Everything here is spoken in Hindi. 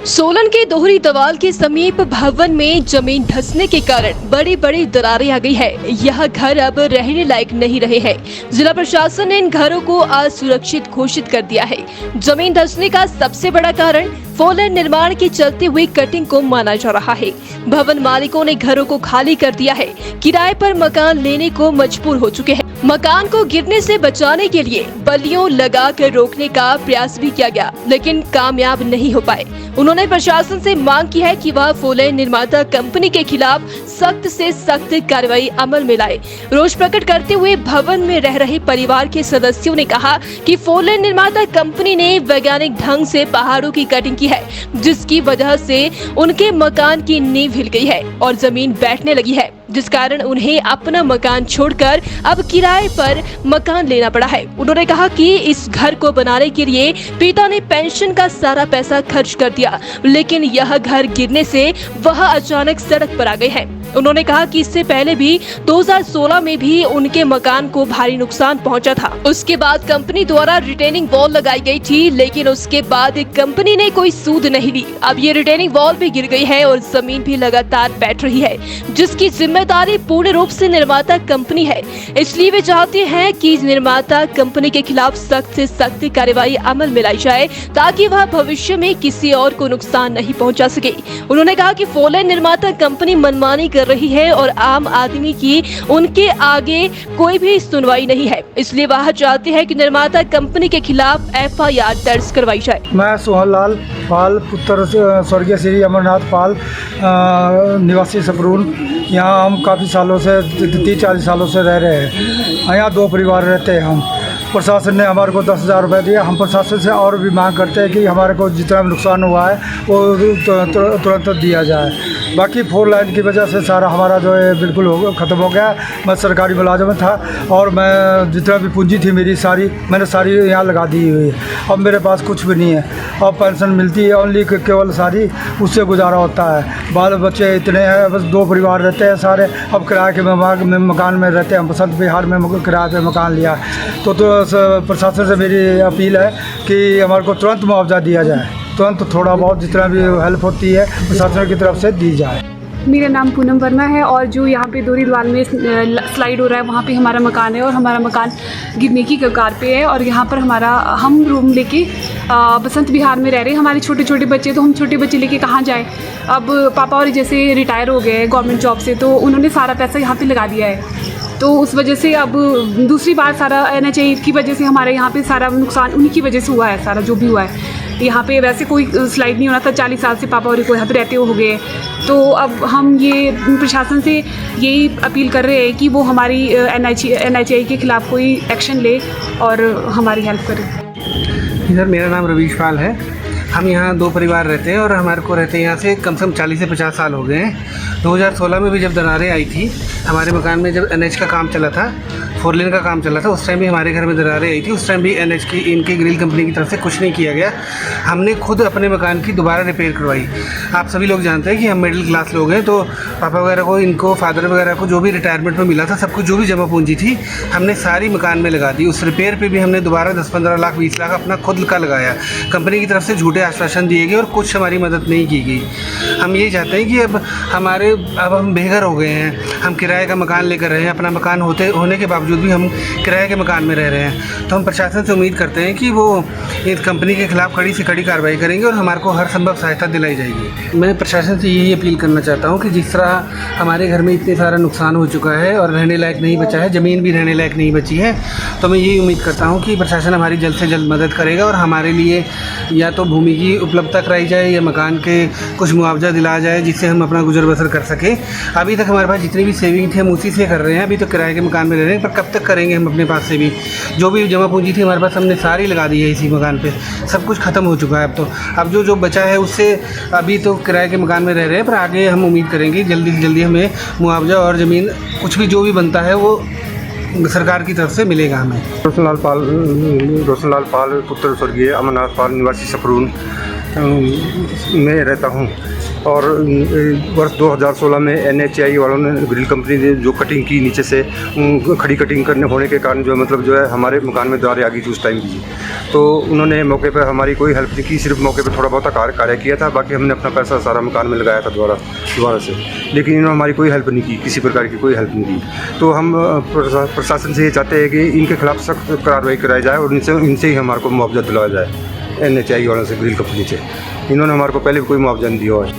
सोलन के दोहरी दवाल के समीप भवन में जमीन धंसने के कारण बड़ी बड़ी दरारें आ गई है। यह घर अब रहने लायक नहीं रहे हैं। जिला प्रशासन ने इन घरों को असुरक्षित घोषित कर दिया है। जमीन धंसने का सबसे बड़ा कारण फोर लेन निर्माण की चलती हुई कटिंग को माना जा रहा है। भवन मालिकों ने घरों को खाली कर दिया है। किराए पर मकान लेने को मजबूर हो चुके हैं। मकान को गिरने से बचाने के लिए बल्लियों लगाकर रोकने का प्रयास भी किया गया, लेकिन कामयाब नहीं हो पाए। उन्होंने प्रशासन से मांग की है कि वह फोर लेन निर्माता कंपनी के खिलाफ सख्त से सख्त कार्रवाई अमल में लाए। रोष प्रकट करते हुए भवन में रह रहे परिवार के सदस्यों ने कहा कि फोर लेन निर्माता कंपनी ने वैज्ञानिक ढंग से पहाड़ों की कटिंग की है, जिसकी वजह से उनके मकान की नींव हिल गई है और जमीन बैठने लगी है, जिस कारण उन्हें अपना मकान छोड़कर अब किराए पर मकान लेना पड़ा है। उन्होंने कहा कि इस घर को बनाने के लिए पिता ने पेंशन का सारा पैसा खर्च कर दिया, लेकिन यह घर गिरने से वह अचानक सड़क पर आ गए हैं। उन्होंने कहा कि इससे पहले भी 2016 में भी उनके मकान को भारी नुकसान पहुंचा था। उसके बाद कंपनी द्वारा रिटेनिंग वॉल लगाई गई थी, लेकिन उसके बाद कंपनी ने कोई सूद नहीं ली। अब ये रिटेनिंग वॉल भी गिर गई है और जमीन भी लगातार बैठ रही है, जिसकी जिम्मेदारी पूर्ण रूप से निर्माता कंपनी है। इसलिए वे चाहते हैं कि निर्माता कंपनी के खिलाफ सख्त से सख्त कार्रवाई अमल में लाई जाए, ताकि वह भविष्य में किसी और को नुकसान नहीं पहुंचा सके। उन्होंने कहा कि फोर लेन निर्माता कंपनी मनमानी कर रही है और आम आदमी की उनके आगे कोई भी सुनवाई नहीं है। इसलिए वह चाहते हैं कि निर्माता कंपनी के खिलाफ FIR दर्ज करवाई जाए। मैं सोहनलाल पाल, पुत्र स्वर्गीय श्री अमरनाथ पाल, निवासी सपरून। यहाँ हम काफ़ी सालों से 30-40 सालों से रह रहे हैं। यहाँ 2 परिवार रहते हैं हम। प्रशासन ने हमारे को 10,000 रुपये दिया। हम प्रशासन से और भी मांग करते हैं कि हमारे को जितना भी नुकसान हुआ है वो तुरंत दिया जाए। बाकी फोर लाइन की वजह से सारा हमारा जो है बिल्कुल ख़त्म हो गया। मैं सरकारी मुलाजिम में था और मैं जितना भी पूंजी थी मेरी मैंने सारी यहाँ लगा दी हुई है। अब मेरे पास कुछ भी नहीं है। अब पेंशन मिलती है ओनली केवल सारी, उससे गुजारा होता है। बाल बच्चे इतने हैं, बस 2 परिवार रहते हैं सारे। अब किराए के मकान में रहते हैं। हम बसंत बिहार में किराए पे मकान लिया। तो प्रशासन से मेरी अपील है कि हमारे को तुरंत मुआवजा दिया जाए। तुरंत थोड़ा बहुत जितना भी हेल्प होती है प्रशासन की तरफ से दी जाए। मेरा नाम पूनम वर्मा है और जो यहाँ पे दोहरी दीवार में स्लाइड हो रहा है वहाँ पे हमारा मकान है और हमारा मकान गिरने की कगार पे है। और यहाँ पर हम रूम लेके बसंत विहार में रह रहे हैं। हमारे छोटे छोटे बच्चे, तो हम छोटे बच्चे लेके कहाँ जाएँ। अब पापा और जैसे रिटायर हो गए गवर्नमेंट जॉब से, तो उन्होंने सारा पैसा यहाँ पर लगा दिया है। तो उस वजह से अब दूसरी बार सारा NHI की वजह से हमारे यहाँ पे सारा नुकसान उन्हीं की वजह से हुआ है। सारा जो भी हुआ है यहाँ पे, वैसे कोई स्लाइड नहीं होना था। 40 साल से पापा और को यहाँ पे रहते हो गए। तो अब हम ये प्रशासन से यही अपील कर रहे हैं कि वो हमारी NHI के खिलाफ कोई एक्शन ले और हमारी हेल्प करे। सर, मेरा नाम रवीश पाल है। हम यहाँ 2 परिवार रहते हैं और हमारे को रहते हैं यहाँ से कम से कम 40 से 50 साल हो गए हैं। 2016 में भी जब दरारें आई थी हमारे मकान में, जब NH का काम चला था, फोर लेन का काम चला था, उस टाइम भी हमारे घर में दरारें आई थी। उस टाइम भी NH की इनकी ग्रिल कंपनी की तरफ से कुछ नहीं किया गया। हमने खुद अपने मकान की दोबारा रिपेयर करवाई। आप सभी लोग जानते हैं कि हम मिडिल क्लास लोग हैं, तो पापा वगैरह को, इनको फादर वगैरह को जो भी रिटायरमेंट में मिला था, सब कुछ जो भी जमा पूंजी थी हमने सारी मकान में लगा दी। उस रिपेयर पर भी हमने दोबारा 10-15 लाख 20 लाख अपना खुद का लगाया। कंपनी की तरफ से झूठे आश्वासन दिए गए और कुछ हमारी मदद नहीं की गई। हम यही चाहते हैं कि अब हम बेघर हो गए हैं। हम किराए का मकान लेकर रहे हैं। अपना मकान होने के बावजूद भी हम किराए के मकान में रह रहे हैं। तो हम प्रशासन से उम्मीद करते हैं कि वो इस कंपनी के खिलाफ कड़ी से कड़ी कार्रवाई करेंगे और हमारे को हर संभव सहायता दिलाई जाएगी। मैं प्रशासन से यही अपील करना चाहता हूँ कि जिस तरह हमारे घर में इतने सारा नुकसान हो चुका है और रहने लायक नहीं बचा है, ज़मीन भी रहने लायक नहीं बची है, तो मैं यही उम्मीद करता हूँ कि प्रशासन हमारी जल्द से जल्द मदद करेगा और हमारे लिए या तो भूमि की उपलब्धता कराई जाए या मकान के कुछ मुआवजा दिलाया जाए, जिससे हम अपना गुजर बसर कर सकें। अभी तक हमारे पास जितनी भी सेविंग थी हम उसी से कर रहे हैं। अभी तो किराए के मकान में रह रहे हैं, पर कब तक करेंगे हम अपने पास से भी। जो भी जमा पूंजी थी हमारे पास हमने सारी लगा दी है इसी मकान पे। सब कुछ ख़त्म हो चुका है। अब जो बचा है उससे अभी तो किराए के मकान में रह रहे हैं, पर आगे हम उम्मीद करेंगे जल्दी से जल्दी हमें मुआवजा और ज़मीन कुछ भी जो भी बनता है वो सरकार की तरफ से मिलेगा हमें। रोशनलाल पाल, पुत्र स्वर्गीय अमरनाथ पाल, निवासी सपरून में रहता हूँ और वर्ष 2016 में NHAI वालों ने ग्रिल कंपनी ने जो कटिंग की नीचे से खड़ी कटिंग करने होने के कारण जो है हमारे मकान में दरारें आ गई थी उस टाइम की। तो उन्होंने मौके पर हमारी कोई हेल्प नहीं की, सिर्फ मौके पर थोड़ा बहुत कार्य किया था, बाकी हमने अपना पैसा सारा मकान में लगाया था दोबारा से, लेकिन इन्होंने हमारी कोई हेल्प नहीं की, किसी प्रकार की कोई हेल्प नहीं की। तो हम प्रशासन से ये चाहते हैं कि इनके खिलाफ सख्त कार्रवाई कराई जाए और इनसे ही हमारे को मुआवजा दिलाया जाए। NHAI वालों से, ग्रिल कंपनी से, इन्होंने हमारे को पहले भी कोई मुआवजा नहीं दिया है।